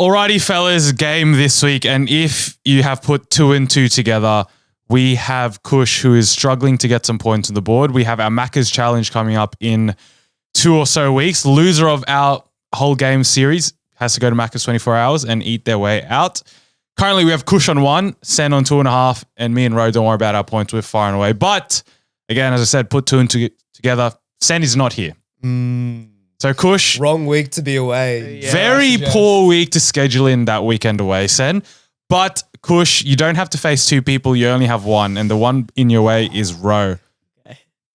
Alrighty, fellas, game this week. And if you have put 2 and 2 together, we have Kush, who is struggling to get some points on the board. We have our Macca's Challenge coming up in 2 or so weeks. Loser of our whole game series has to go to Macca's 24 hours and eat their way out. Currently, we have Kush on 1, Sen on 2.5, and me and Ro, don't worry about our points. We're far and away. But, again, as I said, put 2 and 2 together. Sen is not here. So, Kush. Wrong week to be away. Yeah, very poor week to schedule in that weekend away, Sen. But, Kush, you don't have to face 2 people. You only have 1. And the one in your way is Ro.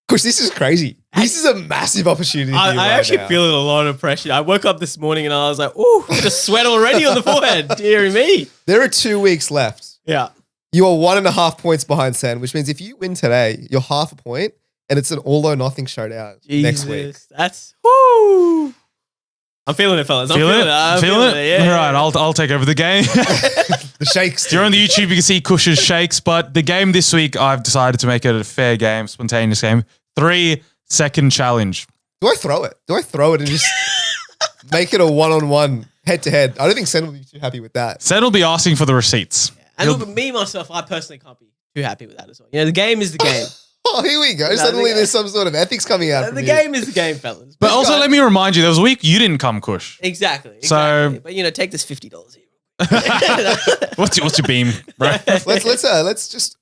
Kush, this is crazy. This is a massive opportunity. I actually feel a lot of pressure. I woke up this morning and I was like, "Ooh, the sweat already on the forehead." Dear me. There are 2 weeks left. Yeah. You are 1.5 points behind Sen, which means if you win today, you're half a point, and it's an all or nothing showdown next week. That's whoo. I'm feeling it, fellas. I'm feeling it. Yeah. All right, I'll take over the game. The shakes. If you're on the YouTube, you can see Kush's shakes, but the game this week, I've decided to make it a fair game, spontaneous game. 3-second challenge. Do I throw it? Do I throw it and just make it a one-on-one, head-to-head? I don't think Sen will be too happy with that. Sen will be asking for the receipts. And look, me, myself, I personally can't be too happy with that as well. You know, the game is the game. Oh, here we go. Suddenly there's some sort of ethics coming out. The game is the game, fellas. But also, let me remind you, there was a week you didn't come, Kush. Exactly. So, but, you know, take this $50 here. What's your beam, bro? Let's just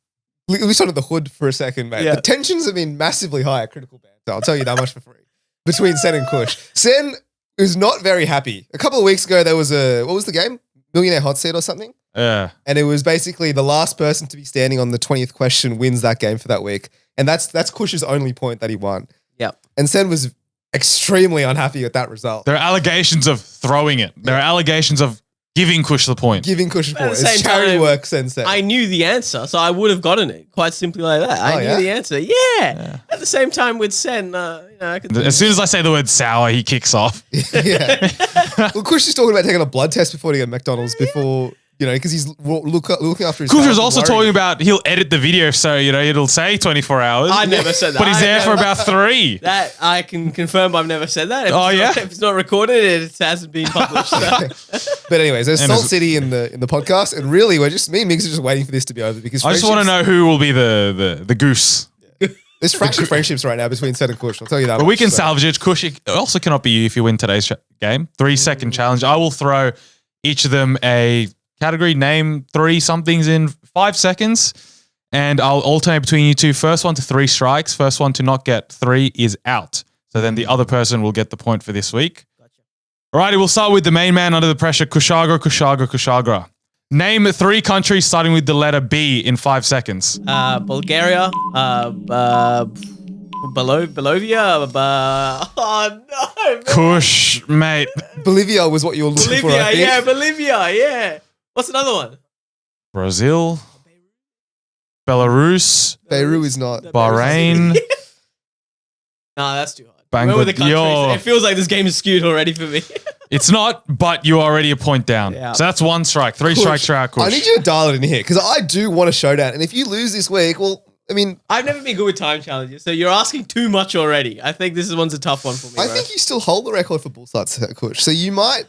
loose under the hood for a second, mate. Yeah. The tensions have been massively high at Critical Band. I'll tell you that much for free. Between Sen and Kush. Sen is not very happy. A couple of weeks ago, there was what was the game? Millionaire Hot Seat or something? Yeah. And it was basically the last person to be standing on the 20th question wins that game for that week. And that's Kush's only point that he won. Yep. And Sen was extremely unhappy with that result. There are allegations of throwing it. There are allegations of giving Kush the point. Giving Kush the point. At the It's same charity time, work, Sen said. I knew the answer, so I would have gotten it quite simply like that. I knew the answer. Yeah. At the same time with Sen, you know, I could As soon as I say the word sour, he kicks off. Yeah. Well, Kush is talking about taking a blood test before he got McDonald's before, you know, because he's looking after his Kush was also talking about he'll edit the video so, you know, it'll say 24 hours. I never said that. But he's there for about 3. That I can confirm I've never said that. If If it's not recorded, it hasn't been published. So. But anyways, there's Salt City in the podcast, and really me and Migs are just waiting for this to be over because I just want to know who will be the goose. There's fractured friendships right now between Sen and Kush. I'll tell you that. But we can salvage it. Kush, it also cannot be you if you win today's game. 3-second challenge. I will throw each of them a category, name 3 somethings in 5 seconds, and I'll alternate between you two. First one to 3 strikes. First one to not get 3 is out. So then the other person will get the point for this week. Gotcha. All righty, we'll start with the main man under the pressure, Kushagra. Name 3 countries starting with the letter B in 5 seconds. Bulgaria, Bolivia, oh no, man. Kush, mate. Bolivia was what you were looking for, I think. Bolivia, yeah. What's another one? Brazil, Belarus, Beirut is not. Bahrain. Nah, that's too hard. Bangladesh. Where were the countries? It feels like this game is skewed already for me. It's not, but you're already a point down. Yeah. So that's 1 strike. 3 strikes for our Kush. I need you to dial it in here because I do want a showdown. And if you lose this week, well, I mean, I've never been good with time challenges, so you're asking too much already. I think this one's a tough one for me. I think you still hold the record for bull starts, Kush. So you might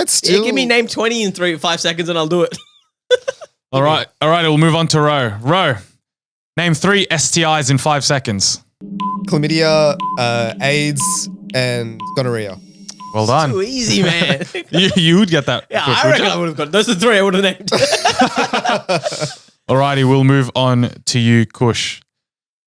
still. Yeah, give me name 20 in 5 seconds and I'll do it. All right. We'll move on to Ro. Ro, name 3 STIs in 5 seconds. Chlamydia, AIDS, and gonorrhea. Well done. Too easy, man. you would get that. Yeah, Kush, I reckon I would have got those are 3 I would have named. Alrighty, we'll move on to you, Kush.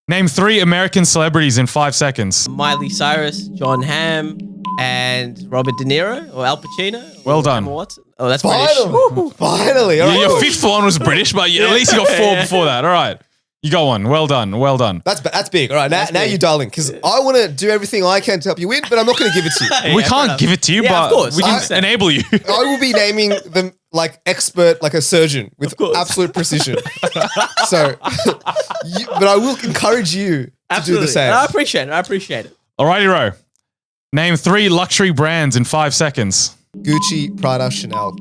Name 3 American celebrities in 5 seconds. Miley Cyrus, John Hamm, and Robert De Niro or Al Pacino. Well done. Emma Watson. Oh, that's Finally. British. Finally. All right. Your 5th one was British, but at least you got 4 before that. All right. You got 1. Well done. That's big. All right, now you're dialing because I want to do everything I can to help you win, but I'm not going to give it to you. We can't give it to you, Yeah, of but course. we can enable you. I will be naming them like expert, like a surgeon with absolute precision. So, but I will encourage you to do the same. I appreciate it. Alrighty, Ro. Name 3 luxury brands in 5 seconds. Gucci, Prada, Chanel.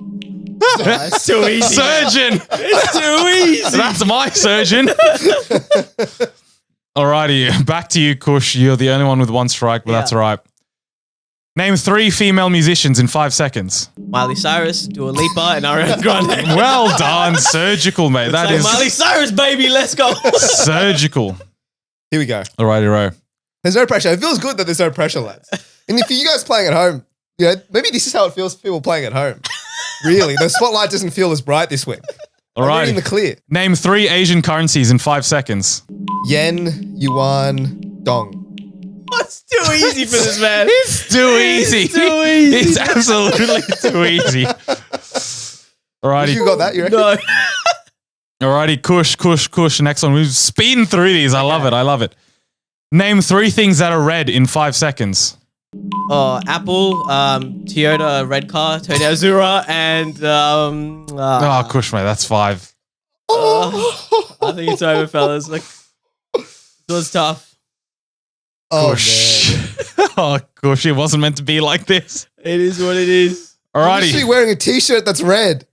It's too easy. Surgeon. It's too easy. That's my surgeon. Alrighty, back to you, Kush. You're the only one with 1 strike, but that's all right. Name 3 female musicians in 5 seconds. Miley Cyrus, Dua Lipa, and Ariana Grande. Well done. Surgical, mate. That is Miley Cyrus, baby. Let's go. surgical. Here we go. Alrighty, Ro. There's no pressure. It feels good that there's no pressure, lads. And if you guys playing at home, maybe this is how it feels for people playing at home. Really, the spotlight doesn't feel as bright this week. Alrighty. In the clear. Name 3 Asian currencies in 5 seconds. Yen, yuan, dong. It's too easy for this man. It's too easy. It's too easy. It's absolutely too easy. Alrighty. You got that? You reckon? No. Alrighty, Kush. Next one. We've speeding through these. I love it. Name 3 things that are red in 5 seconds. Oh, Apple, Toyota red car, Toyota Azura, and Kush, mate, that's 5. I think it's over, fellas. Like, this was tough. Oh, Kush. man. Oh, Kush, it wasn't meant to be like this. It is what it is. I'm actually Alrighty. wearing a t-shirt that's red.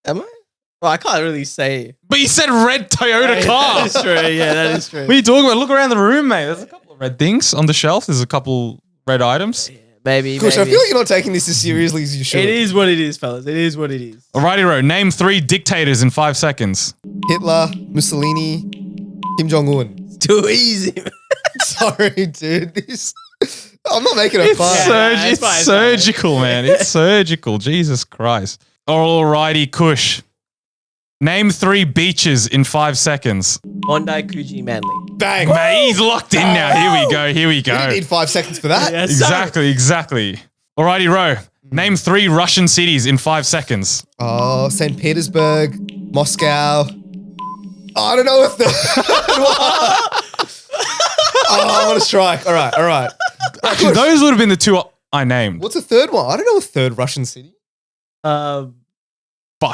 Am I? Well, I can't really say. But you said red Toyota car. That is true. Yeah, that is true. What are you talking about? Look around the room, mate. There's a couple of red things on the shelf. There's a couple red items. Yeah, maybe. Kush, I feel like you're not taking this as seriously as you should. It is what it is, fellas. It is what it is. Alrighty, Ro. Name 3 dictators in 5 seconds. Hitler, Mussolini, Kim Jong-un. It's too easy. Sorry, dude. I'm not making it fun. Yeah, It's it's fine. surgical, man. It's surgical. Jesus Christ. Alrighty, Kush. Name 3 beaches in 5 seconds. Bondi, Coogee, Manly. Bang. Mate, he's locked in now. Here we go. You didn't need 5 seconds for that. Yes, sir. Exactly. Alrighty, Ro. Name 3 Russian cities in 5 seconds. Oh, St. Petersburg, Moscow. Oh, I don't know if the... Oh, I want to strike. All right. Actually, those would have been the 2 I named. What's the third one? I don't know a third Russian city. But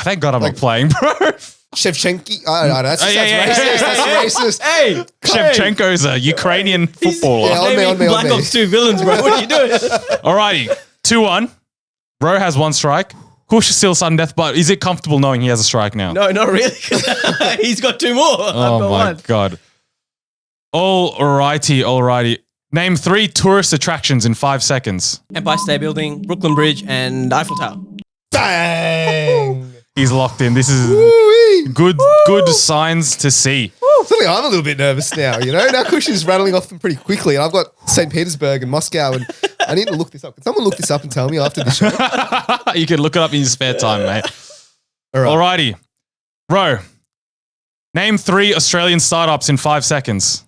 thank God I'm Like- not playing, bro. Shevchenko. I don't know. That's Yeah. racist. That's racist. Hey, Shevchenko's a Ukrainian footballer. Yeah, on me, naming on Black me. Ops 2 villains, bro. What are you doing? Alrighty, 2-1. Ro has 1 strike. Kush is still sudden death, but is it comfortable knowing he has a strike now? No, not really. He's got 2 more. I've Oh got my 1. God. Alrighty. Name 3 tourist attractions in 5 seconds. Empire State Building, Brooklyn Bridge, and Eiffel Tower. Bang. He's locked in. This is Woo-wee. good signs to see. Suddenly I'm a little bit nervous now, Now Kush is rattling off them pretty quickly, and I've got St. Petersburg and Moscow, and I need to look this up. Can someone look this up and tell me after the show? You can look it up in your spare time, mate. All right. Alrighty. Ro, name 3 Australian startups in 5 seconds.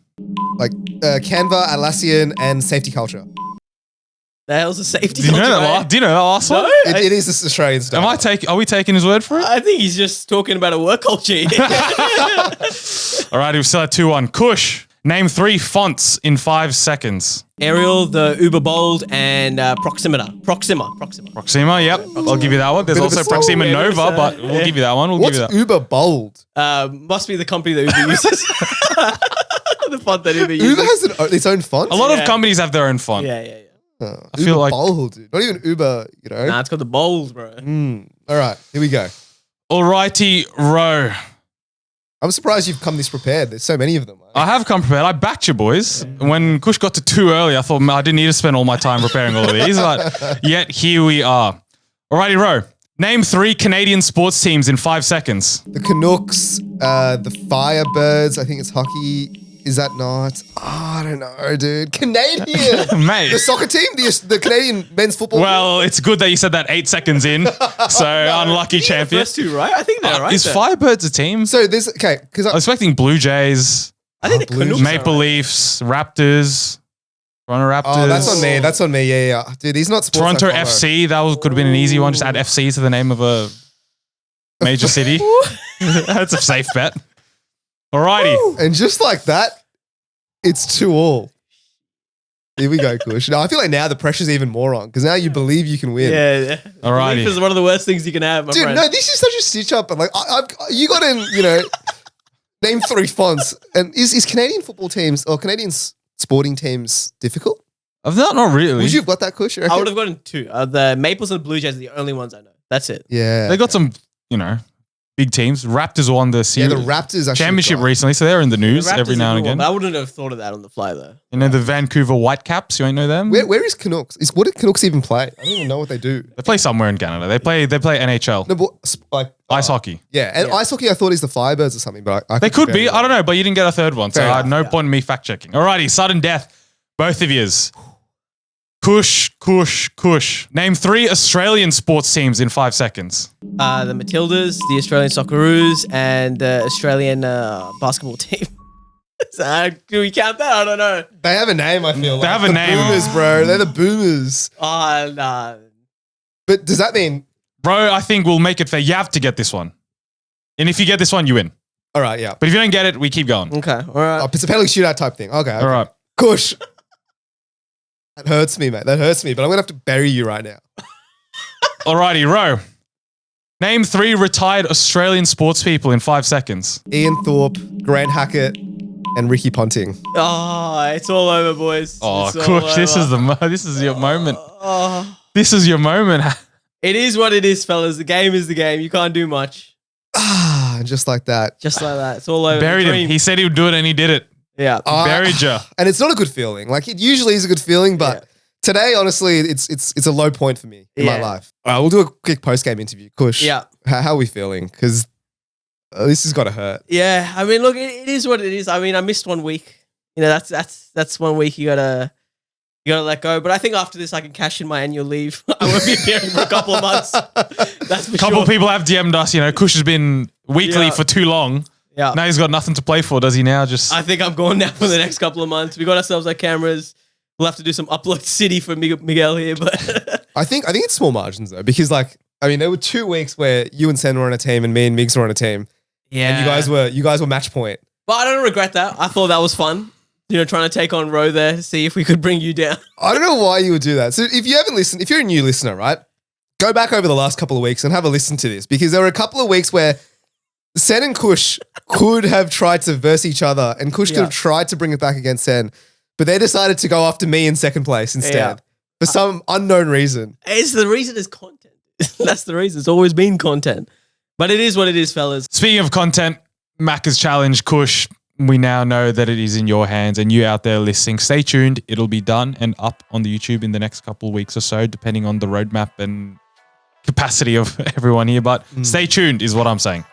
Like Canva, Atlassian, and Safety Culture. The hell's a safety Do you know culture, that? mate? Do you know that last one? No? It is this Australian stuff. Are we taking his word for it? I think he's just talking about a work culture. Alrighty, we still have 2-1. Kush, name 3 fonts in 5 seconds. Arial, the Uber Bold, and Proxima. Proxima, yep. I'll give you that one. There's Bit of a also song. Proxima Yeah, Nova, but but it's, we'll yeah. give you that one. We'll What's give you that. Uber Bold? Must be the company that Uber uses. The font that Uber uses. Uber has its own font? A lot Yeah. of companies have their own font. Yeah. I feel like- Bold, dude. Not even Uber, Nah, it's called the Bold, bro. All right, here we go. Alrighty, Ro. I'm surprised you've come this prepared. There's so many of them. I have come prepared. I backed you, boys. When Kush got to 2 early, I thought I didn't need to spend all my time preparing all of these, but yet here we are. Alrighty, Ro. Name 3 Canadian sports teams in 5 seconds. The Canucks, the Firebirds, I think it's hockey. Is that not? Oh, I don't know, dude. Canadian! Mate. The soccer team? The Canadian men's football Well, it's good that you said that 8 seconds in. So unlucky champion. First 2, right? I think they're right. Is there. Firebirds a team? So there's, okay, because I was expecting Blue Jays, I think the Blue Canucks Maple are right. Leafs, Raptors, Toronto Raptors. Oh, that's on me. Yeah. Dude, he's not sports. Toronto I follow. FC. That could have been an easy one. Just add FC to the name of a major city. That's a safe bet. Alrighty. And just like that, it's 2-2. Here we go, Kush. No, I feel like now the pressure's even more on because now you believe you can win. Yeah. Alrighty. Belief is one of the worst things you can have, my Dude, friend. no, this is such a stitch up. And like, you got in, name 3 fonts. And is Canadian football teams or Canadian sporting teams difficult? I've not really. Would you have got that, Kush? I would have gotten 2. The Maples and the Blue Jays are the only ones I know. That's it. Yeah. They got some, big teams. Raptors won the Yeah, series. the Raptors actually championship got- recently, so they're in the news The Raptors every now are and good one, again. but I wouldn't have thought of that on the fly though. You know the Vancouver Whitecaps. You ain't know them? Where is Canucks? What did Canucks even play? I don't even know what they do. They play somewhere in Canada. They play NHL. No, but like Ice hockey. Yeah, and ice hockey I thought is the Firebirds or something, but I They could be. I don't know, but you didn't get a third one, so Fair I had enough, no point in me fact checking. Alrighty, sudden death. Both of yous. Kush. Name 3 Australian sports teams in 5 seconds. The Matildas, the Australian Socceroos, and the Australian basketball team. Do we count that? I don't know. They have a name, I feel. They have a The name. Boomers, bro. They're the Boomers. Oh, no. But does that mean... Bro, I think we'll make it fair. You have to get this one. And if you get this one, you win. All right, yeah. But if you don't get it, we keep going. Okay, all right. Oh, it's a penalty shootout type thing. Okay. All right. Kush. That hurts me, mate. That hurts me, but I'm going to have to bury you right now. Alrighty, Ro. Name 3 retired Australian sports people in 5 seconds. Ian Thorpe, Grant Hackett, and Ricky Ponting. Oh, it's all over, boys. Oh, It's all Kush, this over. is your moment. Oh. This is your moment. It is what it is, fellas. The game is the game. You can't do much. Just like that. Just like that. It's all over. Buried The him. dream. He said he would do it and he did it. Yeah. Buried you. And it's not a good feeling. Like, it usually is a good feeling, but today, honestly, it's a low point for me in my life. All right, we'll do a quick post-game interview. Kush, Yeah. how are we feeling? Because this has got to hurt. Yeah. I mean, look, it is what it is. I mean, I missed 1 week. You know, that's 1 week you gotta let go. But I think after this, I can cash in my annual leave. I won't be appearing for a couple of months. That's for A couple sure. of people have DM'd us, Kush has been weekly for too long. Yeah. Now he's got nothing to play for, does he now? Just I think I'm going now for the next couple of months. We got ourselves our cameras. We'll have to do some upload city for Miguel here, but I think it's small margins though, because there were 2 weeks where you and Sen were on a team and me and Migs were on a team, yeah, and you guys were match point. But I don't regret that. I thought that was fun. Trying to take on Ro there to see if we could bring you down. I don't know why you would do that. So if you haven't listened, if you're a new listener, right, go back over the last couple of weeks and have a listen to this, because there were a couple of weeks where Sen and Kush could have tried to verse each other, and Kush could have tried to bring it back against Sen, but they decided to go after me in second place instead for some unknown reason. The reason is content. That's the reason. It's always been content. But it is what it is, fellas. speaking of content, Macca's challenge, Kush, we now know that it is in your hands, and you out there listening, stay tuned. It'll be done and up on the YouTube in the next couple of weeks or so, depending on the roadmap and capacity of everyone here. But stay tuned is what I'm saying.